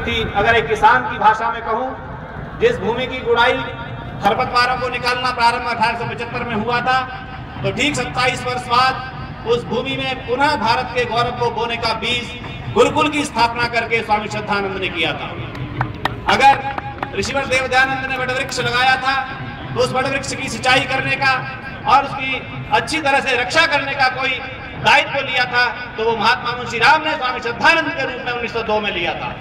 थी। अगर एक किसान की भाषा में कहूं, जिस भूमि की गुड़ाई खरपतवारों को निकालना प्रारंभ 1875 में हुआ था, तो ठीक 27 वर्ष बाद उस भूमि में पुनः भारत के गौरव को बोने का बीज गुरुकुल की स्थापना करके स्वामी श्रद्धानंद ने किया था। अगर ऋषिवर देव दयानंद ने वटवृक्ष लगाया था, तो उस वटवृक्ष की सिंचाई करने का और उसकी अच्छी तरह से रक्षा करने का कोई दायित्व लिया था, तो वो महात्मा मुंशी राम ने स्वामी श्रद्धानंद के रूप में 1902 में लिया था।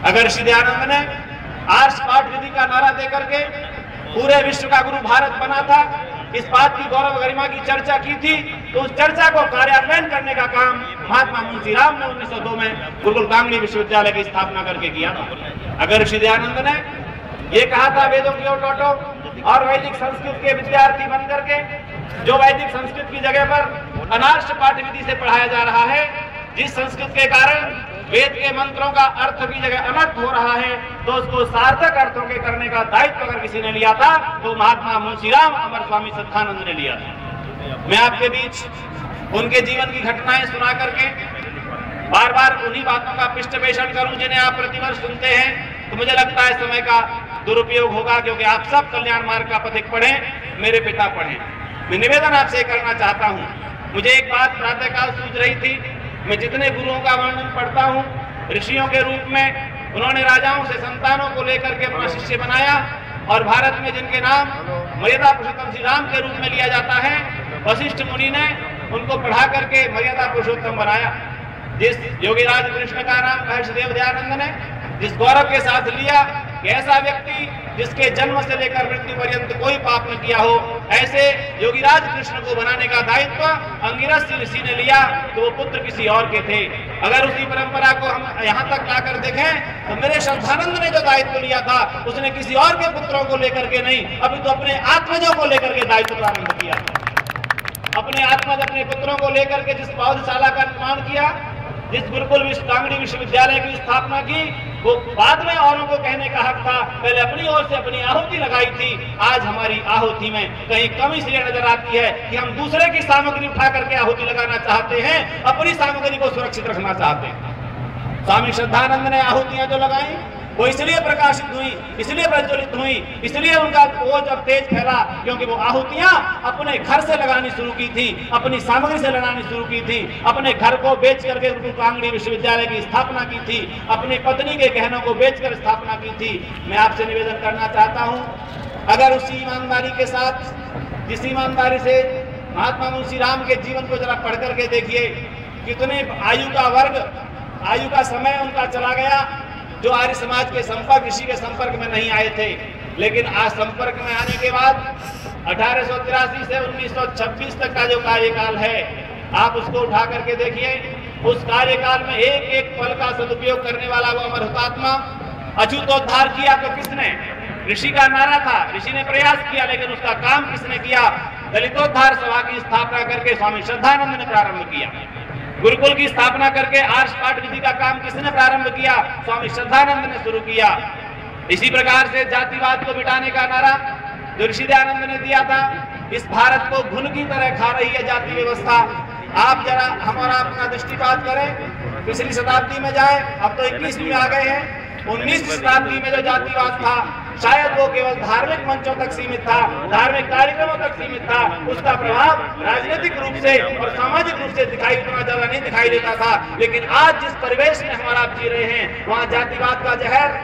अगर ऋषि दयानंद ने आर्ष पाठ विधि का नारा देकर के पूरे विश्व का गुरु भारत बना था, इस बात की गौरव गरिमा की चर्चा की थी, तो उस चर्चा को कार्यान्वयन करने का काम महात्मा मुंशी राम ने 1902 में गुरुकुल कांगड़ी विश्वविद्यालय की स्थापना करके किया था। अगर ऋषि दयानंद ने ये कहा था वेदों की ओर लौटो और वैदिक संस्कृत के विद्यार्थी बन करके, जो वैदिक संस्कृत की जगह पर अनार्ष पाठ विधि से पढ़ाया जा रहा है, जिस संस्कृत के कारण वेद के मंत्रों का अर्थ की जगह अनर्थ हो रहा है, तो उसको सार्थक अर्थों के करने का दायित्व अगर किसी ने लिया था, तो महात्मा मुंशी राम अमर स्वामी श्रद्धानंद ने लिया था। मैं आपके बीच उनके जीवन की घटनाएं सुना करके बार बार उन्हीं बातों का पृष्ठपेषण करूं जिन्हें आप प्रतिवर्ष सुनते हैं, तो मुझे लगता है समय का दुरुपयोग होगा, क्योंकि आप सब कल्याण मार्ग का पथिक पढ़ें, मेरे पिता पढ़ें। मैं निवेदन आपसे करना चाहता हूं, मुझे एक बात प्रातःकाल सूझ रही थी। मैं जितने गुरुओं का वर्णन पढ़ता हूं, ऋषियों के रूप में उन्होंने राजाओं से संतानों को लेकर के अपना शिष्य बनाया, और भारत में जिनके नाम मर्यादा पुरुषोत्तम श्री राम के रूप में लिया जाता है, वशिष्ठ मुनि ने उनको पढ़ा करके मर्यादा पुरुषोत्तम बनाया। जिस योगीराज कृष्ण का नाम महर्षि देव दयानंद ने जिस गौरव के साथ लिया कि ऐसा व्यक्ति जिसके जन्म से लेकर मृत्यु पर्यंत कोई पाप न किया हो, ऐसे योगीराज कृष्ण को बनाने का दायित्व अंगिरस ऋषि ने लिया, तो वो पुत्र किसी और के थे। अगर उसी परंपरा को हम यहाँ तक लाकर देखें, तो मेरे श्रद्धानंद ने जो दायित्व लिया था, उसने किसी और के पुत्रों को लेकर के नहीं, अभी तो अपने आत्मजों को लेकर के दायित्व प्रारंभ किया। अपने आत्मज, अपने पुत्रों को लेकर के जिस पौधशाला का निर्माण किया, जिस गुरुकुल कांगड़ी विश्वविद्यालय की स्थापना की, वो बाद में औरों को कहने का हक था, पहले अपनी ओर से अपनी आहुति लगाई थी। आज हमारी आहुति में कहीं कमी इसलिए नजर आती है कि हम दूसरे की सामग्री उठा करके आहुति लगाना चाहते हैं, अपनी सामग्री को सुरक्षित रखना चाहते हैं। स्वामी श्रद्धानंद ने आहुतियां जो लगाई, वो इसलिए प्रकाशित हुई, इसलिए प्रज्वलित हुई, इसलिए उनका ओज अब तेज फैला, क्योंकि वो आहुतियां अपने घर से लगानी शुरू की थी, अपनी सामग्री से लगानी शुरू की थी, अपने घर को बेच करके गुरुकुल कांगड़ी विश्वविद्यालय की स्थापना की थी, अपनी पत्नी के गहनों को बेचकर स्थापना की थी। मैं आपसे निवेदन करना चाहता हूं, अगर उसी ईमानदारी के साथ, जिस ईमानदारी से महात्मा मुंशी राम के जीवन को जरा पढ़ करके देखिए, कितने आयु का वर्ग, आयु का समय उनका चला गया, जो आर्य समाज के संपर्क, ऋषि के संपर्क में नहीं आए थे, लेकिन आज संपर्क में आने के बाद 1883 से 1926 तक का जो कार्यकाल है, आप उसको उठा करके देखिए। उस कार्यकाल में एक एक पल का सदुपयोग करने वाला वो अमर हुतात्मा, अछूतोद्धार किया तो किसने? ऋषि का नारा था, ऋषि ने प्रयास किया, लेकिन उसका काम किसने किया? दलितोद्धार सभा की स्थापना करके स्वामी श्रद्धानंद ने प्रारंभ किया। गुरुकुल की स्थापना करके आर्ष पाठ विधि का काम किसने प्रारंभ किया? स्वामी श्रद्धानंद ने शुरू किया। इसी प्रकार से जातिवाद को मिटाने का नारा जो ऋषि दयानंद ने दिया था, इस भारत को घुन की तरह खा रही है जाति व्यवस्था। आप जरा हमारा अपना दृष्टिपात करें, पिछली शताब्दी में जाए, अब तो 21वीं में आ गए हैं। 19वीं शताब्दी में जो जातिवाद था, शायद वो केवल धार्मिक मंचों तक सीमित था, धार्मिक कार्यक्रमों तक सीमित था। उसका प्रभाव राजनीतिक रूप से और सामाजिक रूप से दिखाई उतना ज्यादा नहीं दिखाई देता था। लेकिन आज जिस परिवेश में हम आप जी रहे हैं, वहाँ जातिवाद का जहर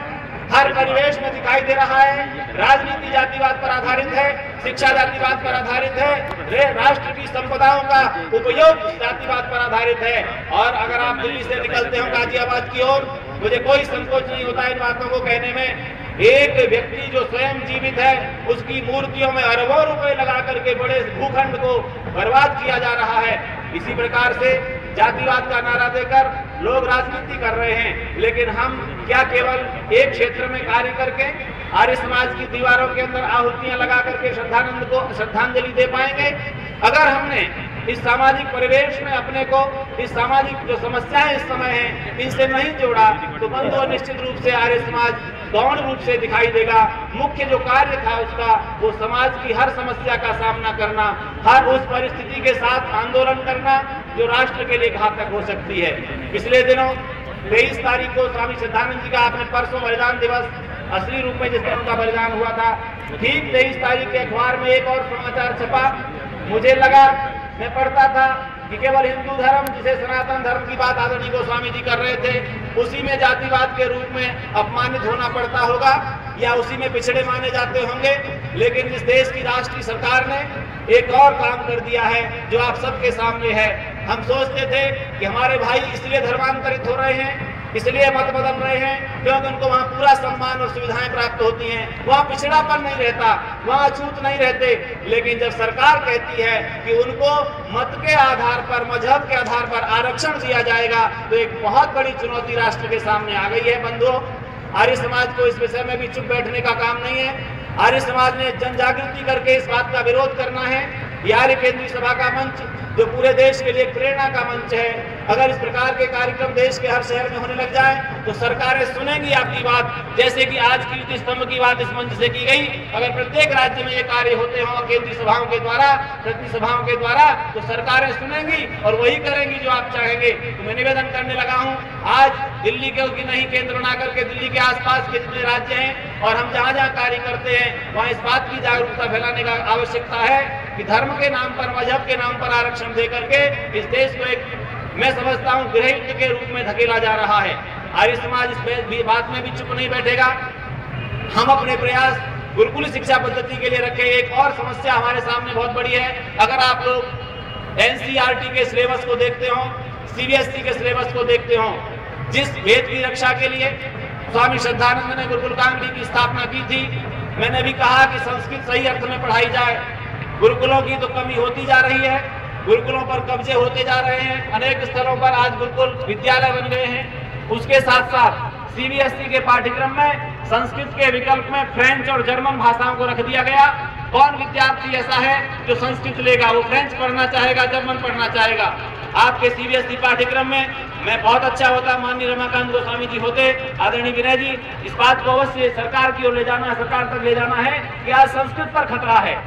हर परिवेश में दिखाई दे रहा है। राजनीति जातिवाद पर आधारित है, शिक्षा जातिवाद पर आधारित है, राष्ट्र की संपदाओं का उपयोग जातिवाद पर आधारित है। और अगर आप दिल्ली से निकलते हो गाजियाबाद की ओर, मुझे कोई संकोच नहीं होता इन बातों को कहने में। एक व्यक्ति जो स्वयं जीवित है, उसकी मूर्तियों में अरबों रुपए लगा करके बड़े भूखंड को बर्बाद किया जा रहा है। इसी प्रकार से जातिवाद का नारा देकर लोग राजनीति कर रहे हैं, लेकिन हम क्या केवल एक क्षेत्र में कार्य करके आर्य समाज की दीवारों के अंदर आहुतियां लगा करके श्रद्धानंद को श्रद्धांजलि दे पाएंगे? अगर हमने इस सामाजिक परिवेश में अपने को, इस सामाजिक जो समस्याएं इस समय हैं, इनसे नहीं जोड़ा, तो बंधुओं निश्चित रूप से आर्य समाज गौण रूप से दिखाई देगा। मुख्य जो कार्य था उसका, वो समाज की हर समस्या का सामना करना, हर उस परिस्थिति के साथ आंदोलन करना जो राष्ट्र के लिए घातक हो सकती है। पिछले दिनों 23 तारीख को स्वामी श्रद्धानंद जी का आपने परसों बलिदान दिवस असली रूप में जिस दिन उनका बलिदान हुआ था, ठीक 23 तारीख के अखबार में एक और समाचार छपा। मुझे लगा, मैं पढ़ता था कि केवल हिंदू धर्म, जिसे सनातन धर्म की बात आदरणीय गोस्वामी जी कर रहे थे, उसी में जातिवाद के रूप में अपमानित होना पड़ता होगा या उसी में पिछड़े माने जाते होंगे। लेकिन इस देश की राष्ट्रीय सरकार ने एक और काम कर दिया है जो आप सबके सामने है। हम सोचते थे कि हमारे भाई इसलिए धर्मांतरित हो रहे हैं, इसलिए मत बदल रहे हैं क्योंकि उनको वहाँ पूरा सम्मान और सुविधाएं प्राप्त होती हैं, वहाँ पिछड़ापन नहीं रहता, वहाँ अछूत नहीं रहते। लेकिन जब सरकार कहती है कि उनको मत के आधार पर, मजहब के आधार पर आरक्षण दिया जाएगा, तो एक बहुत बड़ी चुनौती राष्ट्र के सामने आ गई है। बंधुओं, आर्य समाज को इस विषय में भी चुप बैठने का काम नहीं है। आर्य समाज ने जन जागृति करके इस बात का विरोध करना है। ये आर्य केंद्रीय सभा का मंच जो पूरे देश के लिए प्रेरणा का मंच है, अगर इस प्रकार के कार्यक्रम देश के हर शहर में होने लग जाए तो सरकारें सुनेंगी आपकी बात। जैसे कि आज कीर्ति स्तंभ की बात इस मंच से की गई, अगर प्रत्येक राज्य में ये कार्य होते हों केंद्रीय सभाओं के द्वारा, प्रतिनिधि सभाओं के द्वारा, तो सरकारें सुनेंगी और वही करेंगी जो आप चाहेंगे। तो मैं निवेदन करने लगा हूँ, आज दिल्ली के की नहीं केंद्र बना करके दिल्ली के आसपास के जितने राज्य हैं और हम जहाँ जहाँ कार्य करते हैं वहाँ इस बात की जागरूकता फैलाने का आवश्यकता है कि धर्म के नाम पर, मजहब के नाम पर आरक्षण दे करके इस देश को एक, मैं समझता हूँ, गृह युद्ध के रूप में धकेला जा रहा है। आर्य समाज इस बात में भी चुप नहीं बैठेगा। हम अपने प्रयास गुरुकुल शिक्षा पद्धति के लिए रखे। एक और समस्या हमारे सामने बहुत बड़ी है। अगर आप लोग एनसीईआरटी के सिलेबस को देखते हो, सीबीएसई के सिलेबस को देखते हो, जिस वेद की रक्षा के लिए स्वामी श्रद्धानंद ने गुरुकुल कांगड़ी की स्थापना की थी, मैंने भी कहा कि संस्कृत सही अर्थ में पढ़ाई जाए। गुरुकुलों की तो कमी होती जा रही है, गुरुकुलों पर कब्जे होते जा रहे हैं, अनेक स्थलों पर आज गुरुकुल विद्यालय बन गए हैं। उसके साथ साथ सीबीएसई के पाठ्यक्रम में संस्कृत के विकल्प में फ्रेंच और जर्मन भाषाओं को रख दिया गया। कौन विद्यार्थी ऐसा है जो संस्कृत लेगा, वो फ्रेंच पढ़ना चाहेगा, जर्मन पढ़ना चाहेगा? आपके सीबीएसई पाठ्यक्रम में मैं बहुत अच्छा होता, माननीय रमाकांत गोस्वामी जी होते, आदरणीय विनय जी, इस बात को अवश्य सरकार की ओर ले जाना है, सरकार तक ले जाना है कि आज संस्कृत पर खतरा है।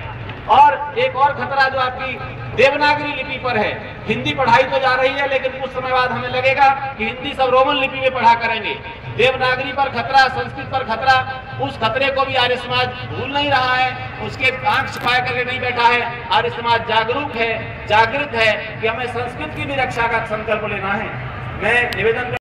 और एक और खतरा जो आपकी देवनागरी लिपि पर है। हिंदी पढ़ाई तो जा रही है, लेकिन कुछ समय बाद हमें लगेगा कि हिंदी सब रोमन लिपि में पढ़ा करेंगे। देवनागरी पर खतरा, संस्कृत पर खतरा, उस खतरे को भी आर्य समाज भूल नहीं रहा है, उसके आंख छुपाए करके नहीं बैठा है। आर्य समाज जागरूक है, जागृत है कि हमें संस्कृत की भी रक्षा का संकल्प लेना है। मैं निवेदन